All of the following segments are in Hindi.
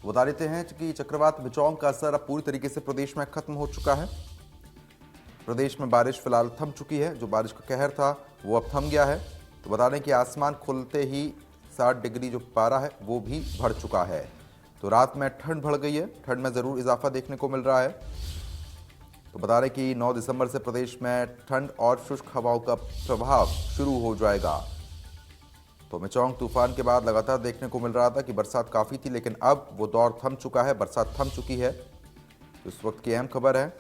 तो बता देते हैं कि चक्रवात मिचौंग का असर अब पूरी तरीके से प्रदेश में खत्म हो चुका है। प्रदेश में बारिश फिलहाल थम चुकी है, जो बारिश का कहर था वो अब थम गया है। तो बता दें कि आसमान खुलते ही 60 डिग्री जो पारा है वो भी बढ़ चुका है। तो रात में ठंड बढ़ गई है, ठंड में ज़रूर इजाफा देखने को मिल रहा है। तो बता दें कि 9 दिसंबर से प्रदेश में ठंड और शुष्क हवाओं का प्रभाव शुरू हो जाएगा। तो मिचौंग तूफान के बाद लगातार देखने को मिल रहा था कि बरसात काफ़ी थी, लेकिन अब वो दौर थम चुका है, बरसात थम चुकी है। तो इस वक्त की अहम खबर है।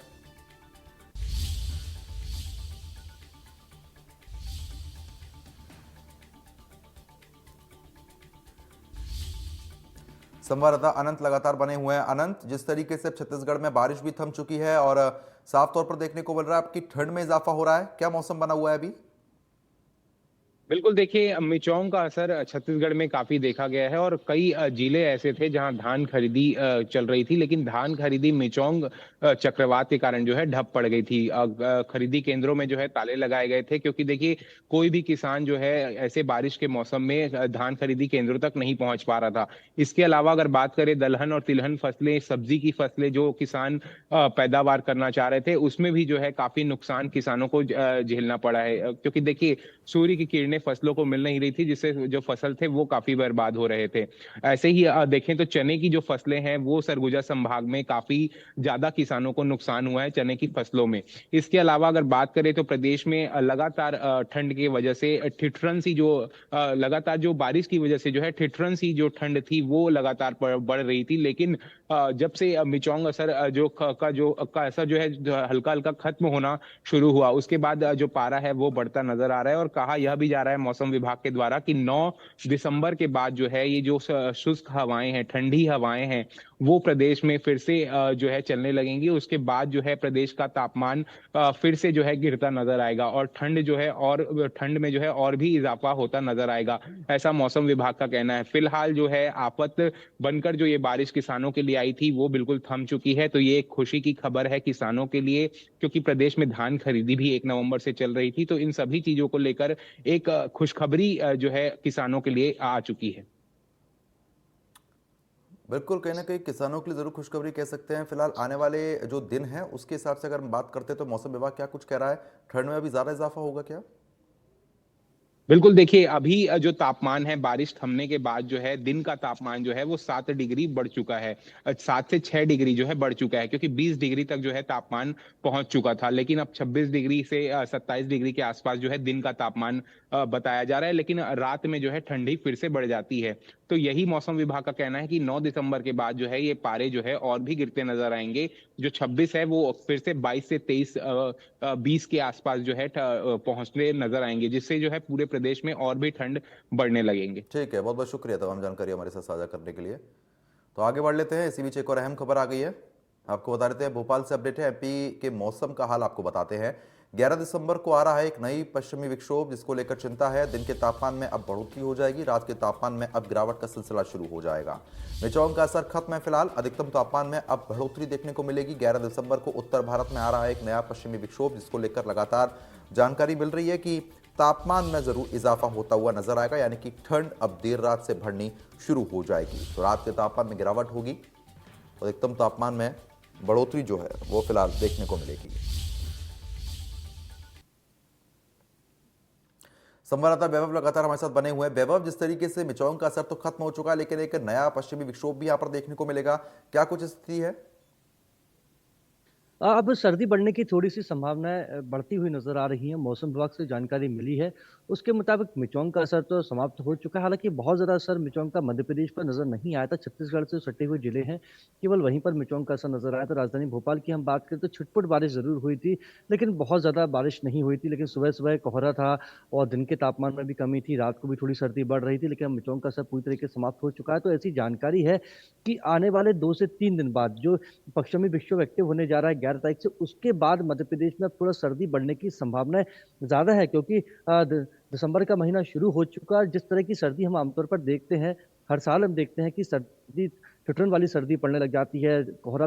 संवाददाता अनंत लगातार बने हुए हैं। अनंत, जिस तरीके से छत्तीसगढ़ में बारिश भी थम चुकी है और साफ तौर पर देखने को मिल रहा है आपकी ठंड में इजाफा हो रहा है, क्या मौसम बना हुआ है अभी? बिल्कुल देखिए, मिचौंग का असर छत्तीसगढ़ में काफी देखा गया है और कई जिले ऐसे थे जहां धान खरीदी चल रही थी, लेकिन धान खरीदी मिचौंग चक्रवात के कारण जो है ठप पड़ गई थी। खरीदी केंद्रों में जो है ताले लगाए गए थे, क्योंकि देखिए कोई भी किसान जो है ऐसे बारिश के मौसम में धान खरीदी केंद्रों तक नहीं पहुंच पा रहा था। इसके अलावा अगर बात करें दलहन और तिलहन फसलें, सब्जी की फसलें जो किसान पैदावार करना चाह रहे थे, उसमें भी जो है काफी नुकसान किसानों को झेलना पड़ा है। क्योंकि देखिए सूर्य की किरणें फसलों को मिल नहीं रही थी, जिससे जो फसल थे वो काफी बर्बाद हो रहे थे। ऐसे ही देखें तो चने की जो फसलें हैं वो सरगुजा संभाग में काफी ज्यादा किसानों को नुकसान हुआ है चने की फसलों में। इसके अलावा अगर बात करें तो प्रदेश में लगातार ठंड की वजह से ठिठुरन सी जो लगातार जो बारिश की वजह से जो है ठिठुरन सी जो ठंड थी वो लगातार बढ़ रही थी। लेकिन जब से मिचौंग असर का असर जो है हल्का हल्का खत्म होना शुरू हुआ, उसके बाद जो पारा है वो बढ़ता नजर आ रहा है। और कहा यह भी जा रहा है मौसम विभाग के द्वारा कि 9 दिसंबर के बाद जो है ये जो शुष्क हवाएं हैं, ठंडी हवाएं हैं, वो प्रदेश में फिर से जो है चलने लगेंगी। उसके बाद जो है प्रदेश का तापमान फिर से जो है गिरता नजर आएगा और ठंड जो है और ठंड में जो है और भी इजाफा होता नजर आएगा, ऐसा मौसम विभाग का कहना है। फिलहाल जो है आफत बनकर जो ये बारिश किसानों के लिए आई थी वो बिल्कुल थम चुकी है। तो ये एक खुशी की खबर है किसानों के लिए, क्योंकि प्रदेश में धान खरीदी भी 1 नवंबर से चल रही थी। तो इन सभी चीजों को लेकर एक खुशखबरी जो है किसानों के लिए आ चुकी है। बिल्कुल, कहीं ना कहीं किसानों के लिए जरूर खुशखबरी कह सकते हैं। फिलहाल आने वाले जो दिन हैं उसके हिसाब से अगर हम बात करते हैं तो मौसम विभाग क्या कुछ कह रहा है? ठंड में अभी ज्यादा इजाफा होगा क्या? बिल्कुल देखिए, अभी जो तापमान है बारिश थमने के बाद जो है दिन का तापमान जो है वो 7 डिग्री बढ़ चुका है। 7 से 6 डिग्री जो है बढ़ चुका है, क्योंकि 20 डिग्री तक जो है तापमान पहुंच चुका था। लेकिन अब 26 डिग्री से 27 डिग्री के आसपास जो है दिन का तापमान बताया जा रहा है। लेकिन रात में जो है ठंडी फिर से बढ़ जाती है। तो यही मौसम विभाग का कहना है कि 9 दिसंबर के बाद जो है ये पारे जो है और भी गिरते नजर आएंगे। जो 26 है वो फिर से 22 से 23 20 के आसपास जो है पहुंचने नजर आएंगे, जिससे जो है पूरे प्रदेश में और भी ठंड बढ़ने लगेंगे। ठीक है, बहुत बहुत शुक्रिया तमाम जानकारी हमारे साथ साझा करने के लिए। तो आगे बढ़ लेते हैं। इसी बीच एक और अहम खबर आ गई है, आपको बता देते हैं। भोपाल से अपडेट है, एमपी के मौसम का हाल आपको बताते हैं। 11 दिसंबर को आ रहा है एक नई पश्चिमी विक्षोभ, जिसको लेकर चिंता है। दिन के तापमान में अब बढ़ोतरी हो जाएगी, रात के तापमान में अब गिरावट का सिलसिला शुरू हो जाएगा। मिचौंग का असर खत्म है फिलहाल, अधिकतम तापमान में अब बढ़ोतरी देखने को मिलेगी। 11 दिसंबर को उत्तर भारत में आ रहा है एक नया पश्चिमी विक्षोभ, जिसको लेकर लगातार जानकारी मिल रही है कि तापमान में जरूर इजाफा होता हुआ नजर आएगा, यानी कि ठंड अब देर रात से बढ़नी शुरू हो जाएगी। तो रात के तापमान में गिरावट होगी, अधिकतम तापमान में बढ़ोतरी जो है वो फिलहाल देखने को मिलेगी। संवाददाता वैभव लगातार हमारे साथ बने हुए हैं। वैभव, जिस तरीके से मिचौंग का असर तो खत्म हो चुका है, लेकिन एक नया पश्चिमी विक्षोभ भी यहां पर देखने को मिलेगा, क्या कुछ स्थिति है? अब सर्दी बढ़ने की थोड़ी-सी संभावनाएँ बढ़ती हुई नज़र आ रही हैं। मौसम विभाग से जानकारी मिली है, उसके मुताबिक मिचौंग का असर तो समाप्त हो चुका है। हालाँकि बहुत ज़्यादा असर मिचौंग का मध्य प्रदेश पर नज़र नहीं आया था। छत्तीसगढ़ से सटे हुए ज़िले हैं, केवल वहीं पर मिचौंग का असर नज़र आया था। राजधानी भोपाल की हम बात करें तो छिटपुट बारिश ज़रूर हुई थी, लेकिन बहुत ज़्यादा बारिश नहीं हुई थी। लेकिन सुबह-सुबह कोहरा था और दिन के तापमान में भी कमी थी, रात को भी थोड़ी सर्दी बढ़ रही थी, लेकिन अब मिचौंग का असर पूरी तरीके से समाप्त हो चुका है। तो ऐसी जानकारी है कि आने वाले 2 से 3 दिन बाद जो पश्चिमी विक्षोभ एक्टिव होने जा रहा है 11 तारीख से, उसके बाद मध्य प्रदेश में अब थोड़ा सर्दी बढ़ने की संभावनाएँ ज़्यादा है, क्योंकि दिसंबर का महीना शुरू हो चुका है। जिस तरह की सर्दी हम आमतौर पर देखते हैं, हर साल हम देखते हैं कि सर्दी ठिठुरन वाली सर्दी पड़ने लग जाती है, कोहरा